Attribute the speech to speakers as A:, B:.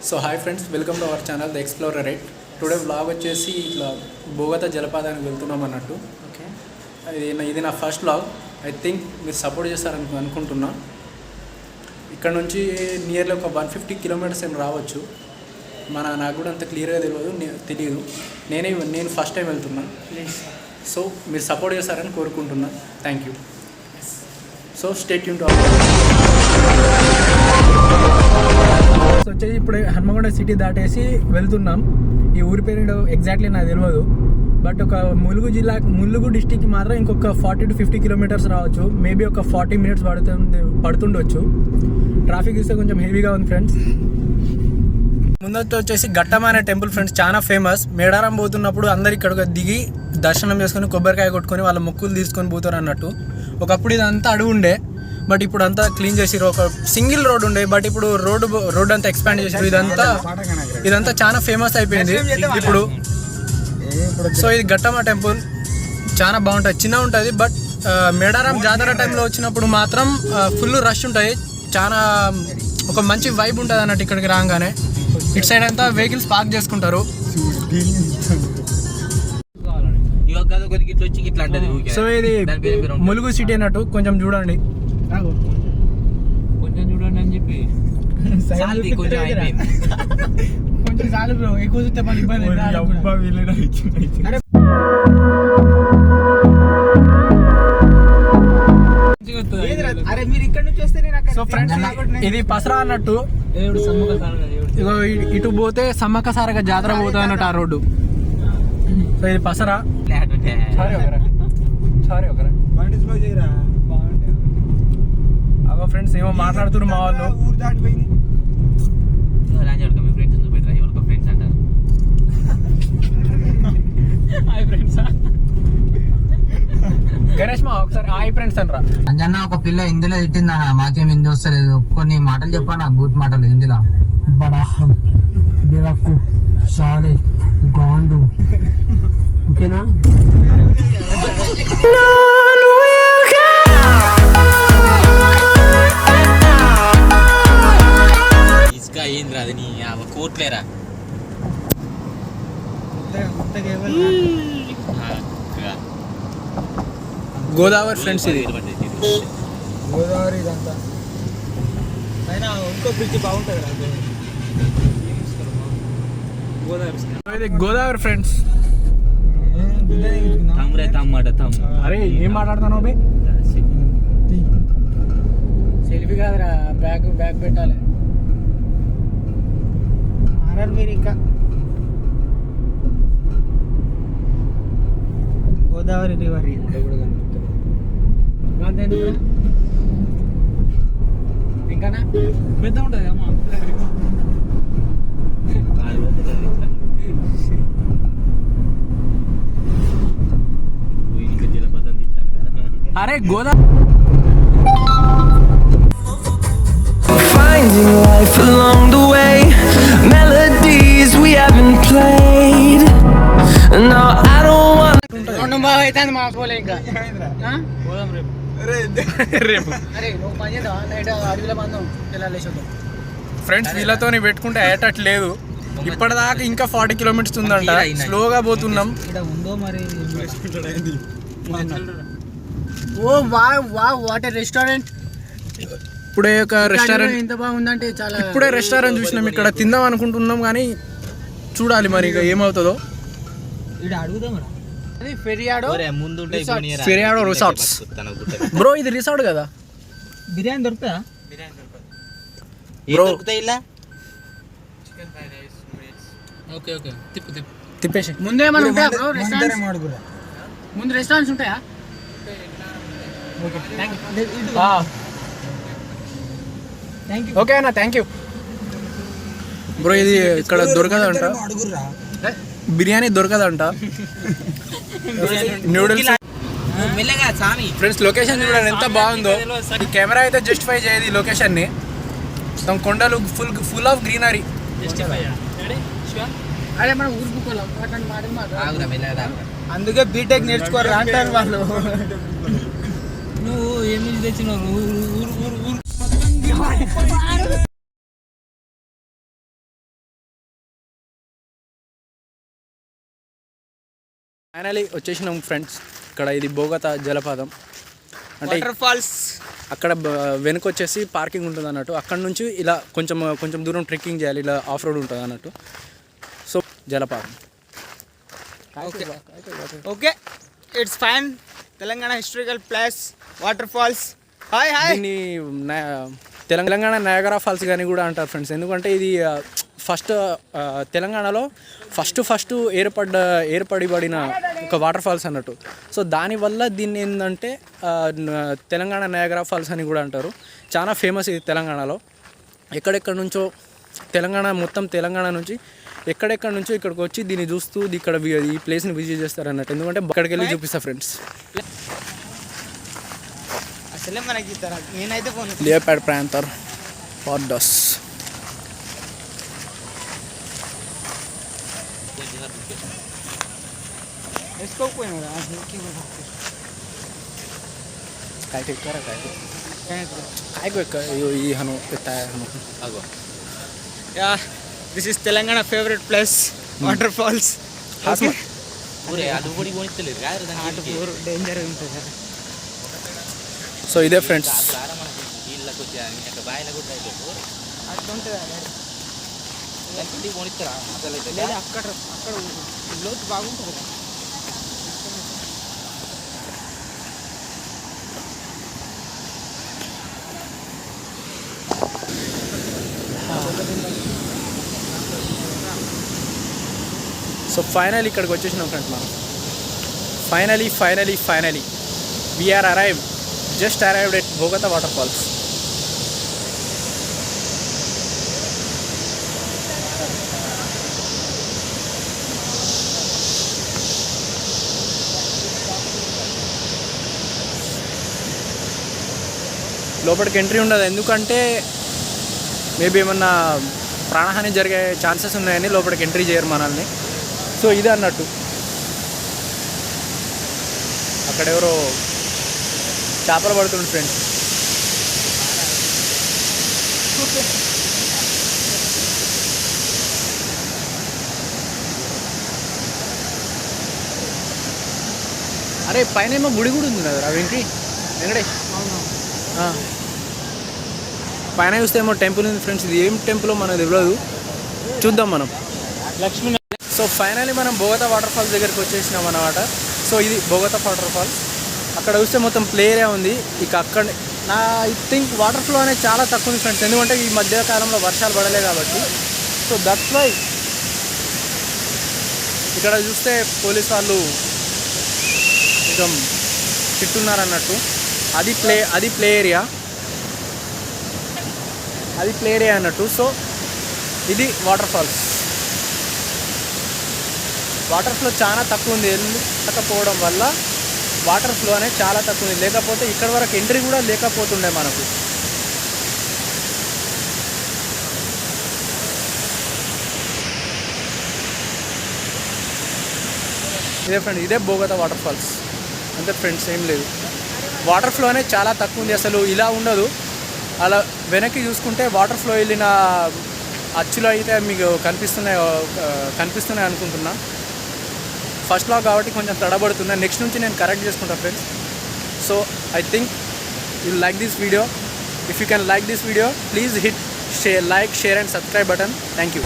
A: So hi friends, welcome to our channel the explorer right. Today vlog వచ్చేసి ఇట్లా బోగతా జలపాతానికి వెళ్తున్నాం అన్నట్టు. ఓకే, ఇది నా ఫస్ట్ వ్లాగ్. ఐ థింక్ మీరు సపోర్ట్ చేస్తారని అనుకుంటున్నా. ఇక్కడ నుంచి నియర్లీ ఒక 150 కిలోమీటర్స్ ఏమి రావచ్చు. నాకు కూడా అంత క్లియర్గా తెలియదు. నేను ఫస్ట్ టైం వెళ్తున్నా. సో మీరు సపోర్ట్ చేస్తారని కోరుకుంటున్నా. Thank you. So stay tune to వచ్చేసి ఇప్పుడు హన్మకొండ సిటీ దాటేసి వెళ్తున్నాం. ఈ ఊరి పేరు ఎగ్జాక్ట్లీ నాకు తెలియదు, బట్ ఒక ములుగు డిస్టిక్కి మాత్రం ఇంకొక 40 to 50 కిలోమీటర్స్ రావచ్చు. మేబీ ఒక 40 మినిట్స్ పడుతుండొచ్చు. ట్రాఫిక్ చూస్తే కొంచెం హెవీగా ఉంది ఫ్రెండ్స్. ముందొచ్చి వచ్చేసి ఘట్టం అనే టెంపుల్ ఫ్రెండ్స్, చాలా ఫేమస్. మేడారం పోతున్నప్పుడు అందరు ఇక్కడ దిగి దర్శనం చేసుకొని కొబ్బరికాయ కొట్టుకొని వాళ్ళ మొక్కులు తీసుకొని పోతారు అన్నట్టు. ఒకప్పుడు ఇదంతా అడుగు ఉండే, బట్ ఇప్పుడు అంతా క్లీన్ చేసిరు. ఒక సింగిల్ రోడ్ ఉండే, బట్ ఇప్పుడు రోడ్ అంతా ఎక్స్పాండ్ చేసిరు. ఇదంతా చాలా ఫేమస్ అయిపోయింది ఇప్పుడు. సో ఇది ఘట్టమ్మ టెంపుల్ చాలా బాగుంటుంది, చిన్న ఉంటుంది. బట్ మేడారం జాతర టైంలో వచ్చినప్పుడు మాత్రం ఫుల్ రష్ ఉంటుంది. చాలా ఒక మంచి వైబ్ ఉంటుంది అన్నట్టు. ఇక్కడికి రాగానే ఇటు సైడ్ అంతా వెహికల్స్ పార్క్ చేసుకుంటారు. సో ఇది ములుగు సిటీ అన్నట్టు. కొంచెం చూడండి
B: అని చెప్పి కొంచెం చాలు బ్రో, ఎక్కువ చూస్తే మళ్ళీ ఇబ్బంది.
A: సో ఫ్రెండ్స్, ఇది పసరా అన్నట్టు. ఇగో ఇటు పోతే సమ్మక్క సారక జాతర పోతుంది అన్నట్టు ఆ రోడ్డు. సో ఇది పసరా. అగో ఫ్రెండ్స్ ఏమో మాట్లాడుతున్నారు మా వాళ్ళు. గణేష్ మా ఒకసారి హాయ్ ఫ్రెండ్స్ అనరా.
C: అంజన్న ఒక పిల్ల హిందీలో తిట్టిందా, మాకేం హిందీ వస్తలేదు. కొన్ని మాటలు చెప్పాను, బూత్ మాటలు హిందీలో. గాండు ఓకేనా?
B: ఏంద్రా అది నీ కోట్లేరా.
A: గోదావరి ఫ్రెండ్స్, ఇది
B: గోదావరి. ఇదంతా అయినా ఇంకో బ్రిడ్జ్ బాగుంటుంది
A: ఇది గోదావరి ఫ్రెండ్స్. అరే ఏం మాట్లాడుతున్నావు బే?
B: సెల్ఫీ కాదురా, బ్యాగ్ పెట్టాలి. మీరు ఇంకా గోదావరి రివర్ ఇంకానా పెద్ద ఉంటుంది అమ్మా.
A: అరే Godavari
D: finding life along the way, melodies we haven't played. No, I don't want
B: రెండు బాగా అవుతుంది మా పోలే. ఇంకా
A: రేపు
B: అరే నువ్వు పని చేద్దాం, నైట్ అడవిలో మందం వెళ్ళాలి.
A: ఫ్రెండ్స్ వీళ్ళతో పెట్టుకుంటే అయ్యేటట్లేదు. ఇప్పటిదాకా ఇంకా 40 కిలోమీటర్స్ ఉందంట. స్లోగా పోతున్నాం.
B: ఉందో మరి. ఓ వావ్ వాట్ ఏ రెస్టారెంట్.
A: ఇప్పుడే ఒక రెస్టారెంట్
B: ఎంత బాగుందంటే చాలా.
A: ఇప్పుడే రెస్టారెంట్ చూసినాం, ఇక్కడ తిందాం అనుకుంటున్నాం కానీ చూడాలి మరి ఇక ఏమవుతుందో. ఫెరియాడో రిసార్ట్స్ బ్రో. ఇది రిసార్ట్ కదా.
B: బిర్యానీ దొరుకుతుందా
A: బ్రో?
B: ఓకే
A: తిప్పేసి
B: ముందే మనం ఉంటాయా బ్రో? ముందు రెస్టారెంట్స్ ఉంటాయా?
A: ఓకే అన్న, థ్యాంక్ యూ బ్రో. ఇది ఇక్కడ దొరకదంట, బిర్యానీ దొరకదంట. Noodles friends. లొకేషన్ చూడండి ఎంత బాగుందో. ఈ కెమెరా అయితే జస్టిఫై చేయదు ఈ లొకేషన్ ని. కొండలు ఫుల్ ఆఫ్ గ్రీనరీ.
B: అదే మనం అందుకే బీటెక్ నేర్చుకోరా అంటారు వాళ్ళు. నువ్వు ఏమి తెచ్చినావు?
A: ఫైనలీ వచ్చేసినాం ఫ్రెండ్స్. ఇక్కడ ఇది బోగతా జలపాతం అంటే
B: వాటర్ ఫాల్స్.
A: అక్కడ వెనుక వచ్చేసి పార్కింగ్ ఉంటుంది అన్నట్టు. అక్కడ నుంచి ఇలా కొంచెం దూరం ట్రెక్కింగ్ చేయాలి, ఇలా ఆఫ్ రోడ్ ఉంటుంది అన్నట్టు. సో జలపాతం.
B: Okay, it's fine. Telangana historical place, water falls. Hi
A: దీన్ని తెలంగాణ నయాగరా ఫాల్స్ కానీ కూడా అంటారు ఫ్రెండ్స్. ఎందుకంటే ఇది ఫస్ట్ తెలంగాణలో ఫస్ట్ ఏర్పడిన ఒక వాటర్ ఫాల్స్ అన్నట్టు. సో దానివల్ల దీన్ని ఏంటంటే తెలంగాణ నయాగరా ఫాల్స్ అని కూడా అంటారు. చాలా ఫేమస్ ఇది తెలంగాణలో. ఎక్కడెక్కడ నుంచో తెలంగాణ నుంచి ఎక్కడెక్కడ నుంచో ఇక్కడికి వచ్చి దీన్ని చూస్తూ ఇక్కడ ఈ ప్లేస్ని విజిట్ చేస్తారు అన్నట్టు. ఎందుకంటే అక్కడికి వెళ్ళి చూపిస్తా ఫ్రెండ్స్.
B: అసలే మనకి నేనైతే
A: leopard panthera pardus.
B: This is Telangana favourite place, water falls. Danger ఉంటుంది.
A: సో ఇదే ఫ్రెండ్స్.
B: అక్కడ లోతు బాగుంటుంది.
A: సో ఫైనల్ ఇక్కడికి వచ్చేసినాం ఫ్రెండ్స్ మనం. Finally we are just arrived at Bogatha water falls. లోపలికి ఎంట్రీ ఉండదు, ఎందుకంటే మేబీ ఏమన్నా ప్రాణహాని జరిగే ఛాన్సెస్ ఉన్నాయని లోపలికి ఎంట్రీ చేయరు మనల్ని. సో ఇదే అన్నట్టు. అక్కడ ఎవరో చేపలు పడుతుంది ఫ్రెండ్స్. అరే పైన ఏమో గుడి కూడా ఉంది కదా వెంకటేష్. పైన చూస్తే ఏమో టెంపుల్ ఉంది ఫ్రెండ్స్. ఇది ఏం టెంపుల్ మనకు తెలియదు, చూద్దాం మనం.
B: లక్ష్మీ.
A: సో ఫైనలీ మనం బోగతా వాటర్ ఫాల్స్ దగ్గరికి వచ్చేసినాం అన్నమాట. సో ఇది బోగతా వాటర్ ఫాల్స్. అక్కడ చూస్తే మొత్తం ప్లే ఏరియా ఉంది. ఇక అక్కడ ఐ థింక్ వాటర్ ఫ్లో అనేది చాలా తక్కువ ఉంది ఫ్రెండ్స్. ఎందుకంటే ఈ మధ్య కాలంలో వర్షాలు పడలే కాబట్టి. సో దట్స్ వై ఇక్కడ చూస్తే పోలీస్ వాళ్ళు కొంచెం తిట్టున్నారన్నట్టు. అది ప్లే ఏరియా అన్నట్టు. సో ఇది వాటర్ ఫాల్స్. వాటర్ ఫ్లో చాలా తక్కువ ఉంది. వెళ్ళకపోవడం వల్ల వాటర్ ఫ్లో అనేది చాలా తక్కువ ఉంది. లేకపోతే ఇక్కడ వరకు ఎంట్రీ కూడా లేకపోతుండే మనకు. ఇదే బోగతా వాటర్ ఫాల్స్ అంతే ఫ్రెండ్స్, ఏం లేదు. వాటర్ ఫ్లో అనేది చాలా తక్కువ ఉంది, అసలు ఇలా ఉండదు. అలా వెనక్కి చూసుకుంటే వాటర్ ఫ్లో వెళ్ళిన అచ్చులో అయితే మీకు కనిపిస్తున్నాయి అనుకుంటున్నా. ఫస్ట్ లాగ్ కాబట్టి కొంచెం తడబడుతున్నా. నెక్స్ట్ నుంచి నేను కరెక్ట్ చేసుకుంటాను friends. So I think you like this video. If you can like this video, please hit like, share and subscribe button. Thank you.